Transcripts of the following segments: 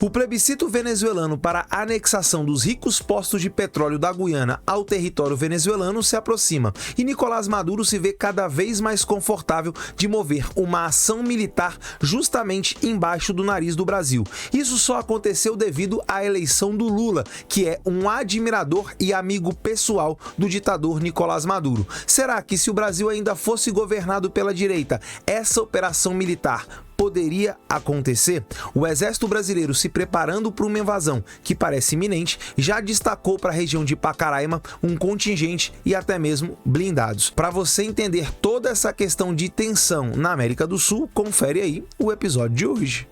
O plebiscito venezuelano para a anexação dos ricos postos de petróleo da Guiana ao território venezuelano se aproxima e Nicolás Maduro se vê cada vez mais confortável de mover uma ação militar justamente embaixo do nariz do Brasil. Isso só aconteceu devido à eleição do Lula, que é um admirador e amigo pessoal do ditador Nicolás Maduro. Será que se o Brasil ainda fosse governado pela direita, essa operação militar poderia acontecer? O exército brasileiro, se preparando para uma invasão que parece iminente, já destacou para a região de Pacaraima um contingente e até mesmo blindados. Para você entender toda essa questão de tensão na América do Sul, confere aí o episódio de hoje.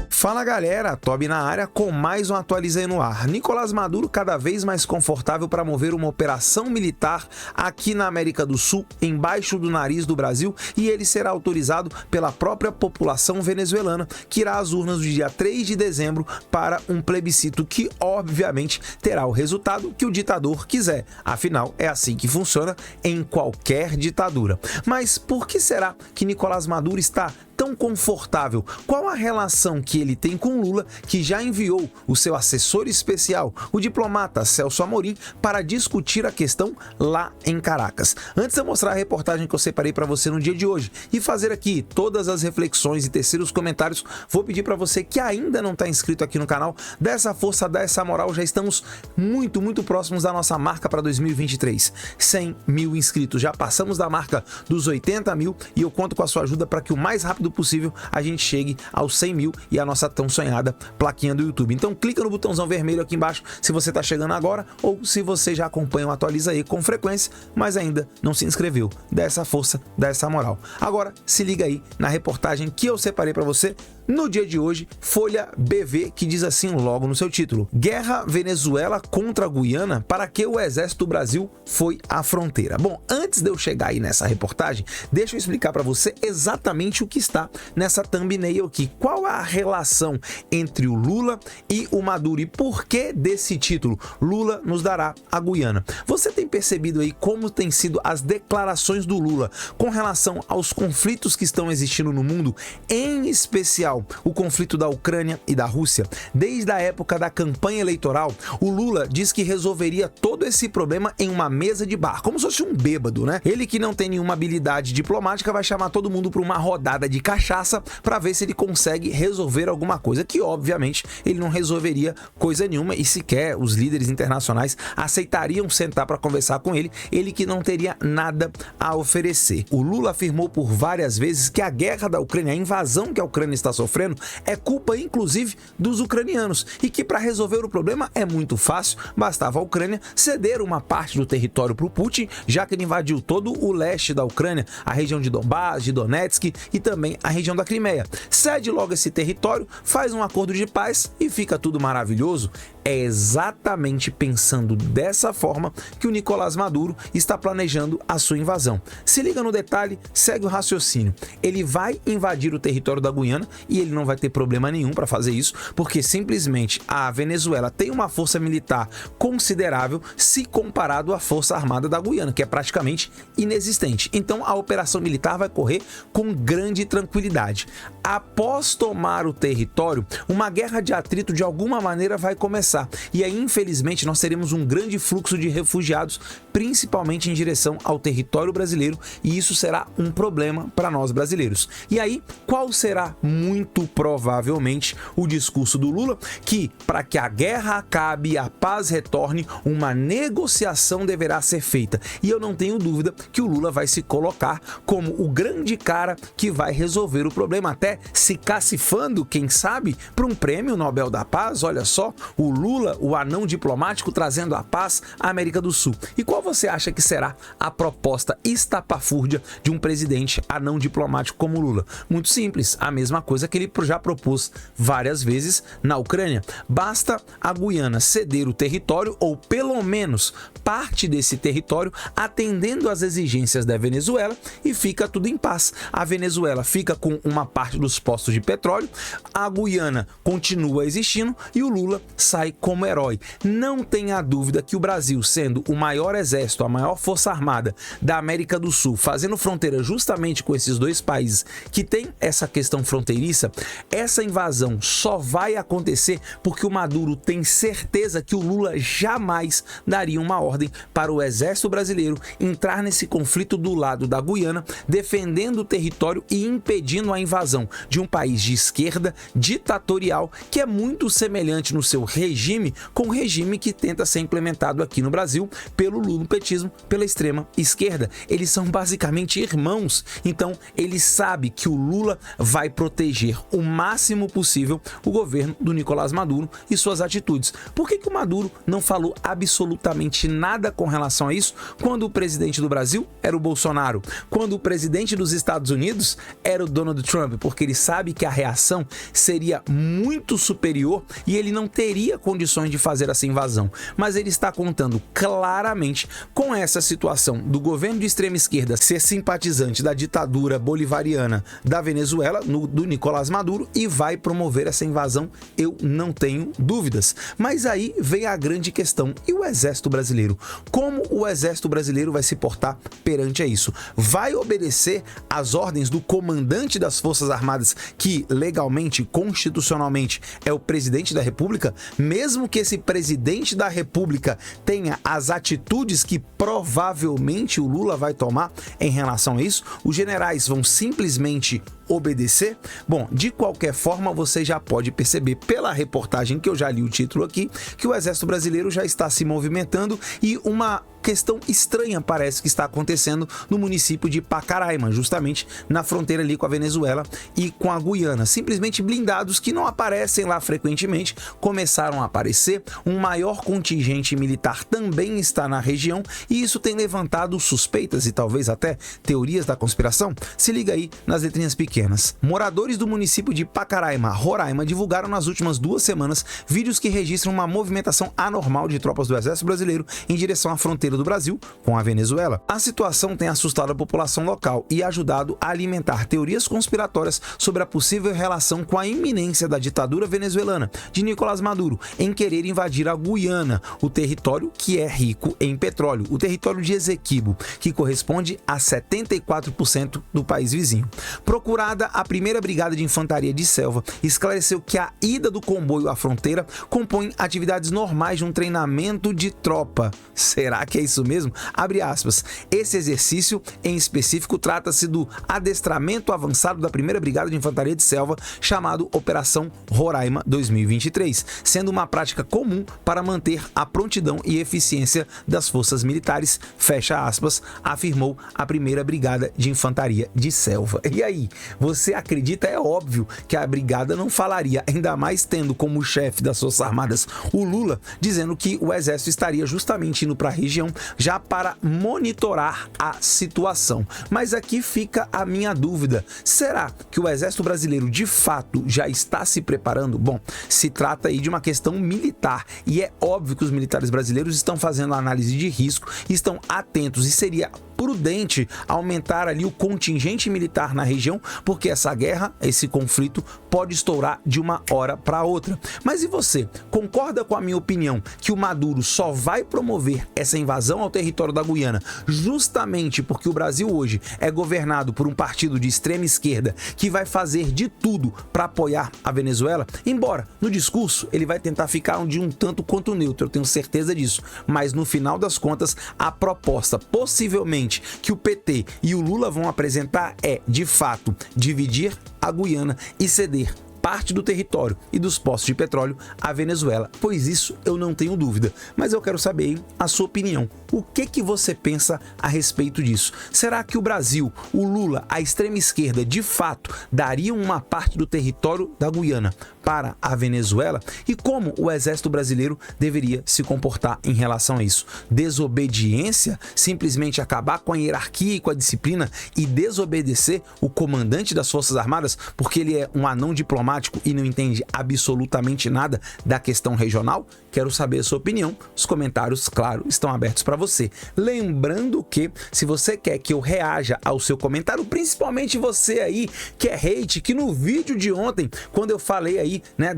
Fala galera, Toby na área com mais um Atualiza aí no ar. Nicolás Maduro cada vez mais confortável para mover uma operação militar aqui na América do Sul, embaixo do nariz do Brasil, e ele será autorizado pela própria população venezuelana, que irá às urnas no dia 3 de dezembro para um plebiscito que obviamente terá o resultado que o ditador quiser. Afinal, é assim que funciona em qualquer ditadura. Mas por que será que Nicolás Maduro está tão confortável? Qual a relação que ele tem com Lula, que já enviou o seu assessor especial, o diplomata Celso Amorim, para discutir a questão lá em Caracas? Antes de eu mostrar a reportagem que eu separei para você no dia de hoje e fazer aqui todas as reflexões e tecer os comentários, vou pedir para você que ainda não está inscrito aqui no canal, dá essa força, dá essa moral. Já estamos muito próximos da nossa marca para 2023, 100 mil inscritos. Já passamos da marca dos 80 mil e eu conto com a sua ajuda para que o mais rápido possível a gente chegue aos 100 mil e a nossa tão sonhada plaquinha do YouTube. Então clica no botãozão vermelho aqui embaixo se você está chegando agora ou se você já acompanha o Atualiza aí com frequência, mas ainda não se inscreveu. Dá essa força, dá essa moral. Agora se liga aí na reportagem que eu separei para você no dia de hoje, Folha BV, que diz assim logo no seu título: Guerra Venezuela contra a Guiana, para que o exército do Brasil foi à fronteira. Bom, antes de eu chegar aí nessa reportagem, deixa eu explicar para você exatamente o que está nessa thumbnail aqui. Qual a relação entre o Lula e o Maduro e por que desse título, Lula nos dará a Guiana? Você tem percebido aí como tem sido as declarações do Lula com relação aos conflitos que estão existindo no mundo, em especial o conflito da Ucrânia e da Rússia? Desde a época da campanha eleitoral, o Lula diz que resolveria todo esse problema em uma mesa de bar, como se fosse um bêbado, né? Ele, que não tem nenhuma habilidade diplomática, vai chamar todo mundo para uma rodada de cachaça para ver se ele consegue resolver alguma coisa, que obviamente ele não resolveria coisa nenhuma e sequer os líderes internacionais aceitariam sentar para conversar com ele, ele que não teria nada a oferecer. O Lula afirmou por várias vezes que a guerra da Ucrânia, a invasão que a Ucrânia está sofrendo, é culpa inclusive dos ucranianos e que para resolver o problema é muito fácil, bastava a Ucrânia ceder uma parte do território para o Putin, já que ele invadiu todo o leste da Ucrânia, a região de Donbás, de Donetsk e também a região da Crimeia. Cede logo esse território, faz um acordo de paz e fica tudo maravilhoso. É exatamente pensando dessa forma que o Nicolás Maduro está planejando a sua invasão. Se liga no detalhe, segue o raciocínio. Ele vai invadir o território da Guiana e ele não vai ter problema nenhum para fazer isso, porque simplesmente a Venezuela tem uma força militar considerável se comparado à força armada da Guiana, que é praticamente inexistente. Então a operação militar vai correr com grande tranquilidade. Após tomar o território, uma guerra de atrito de alguma maneira vai começar. E aí, infelizmente, nós teremos um grande fluxo de refugiados, principalmente em direção ao território brasileiro, e isso será um problema para nós brasileiros. E aí, qual será muito provavelmente o discurso do Lula? Que, para que a guerra acabe e a paz retorne, uma negociação deverá ser feita. E eu não tenho dúvida que o Lula vai se colocar como o grande cara que vai resolver o problema, até se cacifando, quem sabe, para um prêmio Nobel da Paz. Olha só, o Lula, o anão diplomático, trazendo a paz à América do Sul. E qual você acha que será a proposta estapafúrdia de um presidente anão diplomático como Lula? Muito simples, a mesma coisa que ele já propôs várias vezes na Ucrânia. Basta a Guiana ceder o território, ou pelo menos parte desse território, atendendo às exigências da Venezuela, e fica tudo em paz. A Venezuela fica com uma parte dos postos de petróleo, a Guiana continua existindo e o Lula sai sai como herói. Não tenha dúvida que o Brasil, sendo o maior exército, a maior força armada da América do Sul, fazendo fronteira justamente com esses dois países que tem essa questão fronteiriça, essa invasão só vai acontecer porque o Maduro tem certeza que o Lula jamais daria uma ordem para o exército brasileiro entrar nesse conflito do lado da Guiana, defendendo o território e impedindo a invasão de um país de esquerda ditatorial que é muito semelhante no seu regime com o regime que tenta ser implementado aqui no Brasil pelo lulopetismo, pela extrema esquerda. Eles são basicamente irmãos, então ele sabe que o Lula vai proteger o máximo possível o governo do Nicolás Maduro e suas atitudes. Por que o Maduro não falou absolutamente nada com relação a isso quando o presidente do Brasil era o Bolsonaro, quando o presidente dos Estados Unidos era o Donald Trump? Porque ele sabe que a reação seria muito superior e ele não teria condições de fazer essa invasão. Mas ele está contando claramente com essa situação do governo de extrema esquerda ser simpatizante da ditadura bolivariana da Venezuela, do Nicolás Maduro, e vai promover essa invasão, eu não tenho dúvidas. Mas aí vem a grande questão: e o exército brasileiro? Como o exército brasileiro vai se portar perante a isso? Vai obedecer às ordens do comandante das Forças Armadas, que legalmente, constitucionalmente, é o presidente da República? Mesmo que esse presidente da República tenha as atitudes que provavelmente o Lula vai tomar em relação a isso, os generais vão simplesmente obedecer? Bom, de qualquer forma, você já pode perceber pela reportagem que eu já li o título aqui, que o exército brasileiro já está se movimentando e uma questão estranha parece que está acontecendo no município de Pacaraima, justamente na fronteira ali com a Venezuela e com a Guiana. Simplesmente blindados que não aparecem lá frequentemente começaram a aparecer. Um maior contingente militar também está na região e isso tem levantado suspeitas e talvez até teorias da conspiração. Se liga aí nas letrinhas pequenas. Moradores do município de Pacaraima, Roraima, divulgaram nas últimas 2 semanas vídeos que registram uma movimentação anormal de tropas do exército brasileiro em direção à fronteira do Brasil com a Venezuela. A situação tem assustado a população local e ajudado a alimentar teorias conspiratórias sobre a possível relação com a iminência da ditadura venezuelana de Nicolás Maduro em querer invadir a Guiana, o território que é rico em petróleo, o território de Essequibo, que corresponde a 74% do país vizinho. Procurada, a 1ª Brigada de Infantaria de Selva esclareceu que a ida do comboio à fronteira compõe atividades normais de um treinamento de tropa. Será que é isso mesmo? Abre aspas. Esse exercício, em específico, trata-se do adestramento avançado da 1ª Brigada de Infantaria de Selva, chamado Operação Roraima 2023, sendo uma prática comum para manter a prontidão e eficiência das forças militares, fecha aspas, afirmou a 1ª Brigada de Infantaria de Selva. E aí, você acredita? É óbvio que a brigada não falaria, ainda mais tendo como chefe das Forças Armadas o Lula, dizendo que o exército estaria justamente indo para a região já para monitorar a situação. Mas aqui fica a minha dúvida: será que o exército brasileiro de fato já está se preparando? Bom, se trata aí de uma questão militar e é óbvio que os militares brasileiros estão fazendo análise de risco, estão atentos e seria prudente aumentar ali o contingente militar na região, porque essa guerra, esse conflito pode estourar de uma hora para outra. Mas e você? Concorda com a minha opinião que o Maduro só vai promover essa invasão ao território da Guiana justamente porque o Brasil hoje é governado por um partido de extrema esquerda que vai fazer de tudo para apoiar a Venezuela? Embora no discurso ele vai tentar ficar de um tanto quanto neutro, eu tenho certeza disso, mas no final das contas a proposta possivelmente que o PT e o Lula vão apresentar é, de fato, dividir a Guiana e ceder parte do território e dos postos de petróleo à Venezuela, pois isso eu não tenho dúvida. Mas eu quero saber a sua opinião. O que você pensa a respeito disso? Será que o Brasil, o Lula, a extrema esquerda, de fato, dariam uma parte do território da Guiana para a Venezuela? E como o exército brasileiro deveria se comportar em relação a isso? Desobediência? Simplesmente acabar com a hierarquia e com a disciplina e desobedecer o comandante das Forças Armadas porque ele é um anão diplomático e não entende absolutamente nada da questão regional? Quero saber a sua opinião. Os comentários, claro, estão abertos para você. Lembrando que, se você quer que eu reaja ao seu comentário, principalmente você aí que é hate, que no vídeo de ontem, quando eu falei aí aí, né,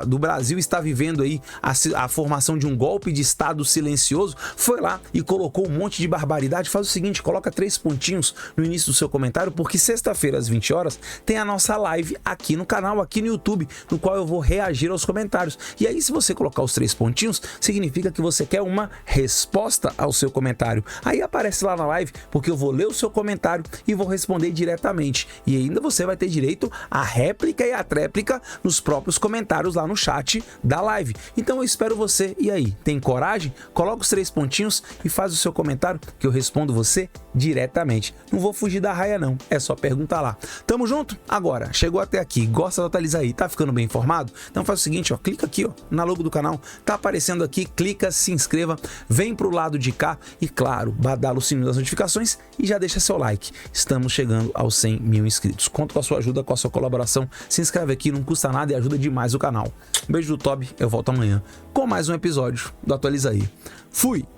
do Brasil está vivendo aí a formação de um golpe de Estado silencioso, foi lá e colocou um monte de barbaridade. Faz o seguinte, coloca 3 pontinhos no início do seu comentário, porque sexta-feira às 20 horas tem a nossa live aqui no canal, aqui no YouTube, no qual eu vou reagir aos comentários. E aí, se você colocar os 3 pontinhos, significa que você quer uma resposta ao seu comentário. Aí aparece lá na live, porque eu vou ler o seu comentário e vou responder diretamente. E ainda você vai ter direito à réplica e à tréplica nos próprios comentários lá no chat da live. Então eu espero você. E aí, tem coragem? Coloca os 3 pontinhos e faz o seu comentário que eu respondo você diretamente. Não vou fugir da raia não, é só perguntar lá. Tamo junto? Agora, chegou até aqui, gosta da Atualiza Aí, tá ficando bem informado? Então faz o seguinte, ó, clica aqui, ó, na logo do canal, tá aparecendo aqui, clica, se inscreva, vem pro lado de cá e claro, badala o sininho das notificações e já deixa seu like. Estamos chegando aos 100 mil inscritos. Conto com a sua ajuda, com a sua colaboração. Se inscreve aqui, não custa nada e ajuda demais o canal. Um beijo do Toby, eu volto amanhã com mais um episódio do Atualiza Aí. Fui!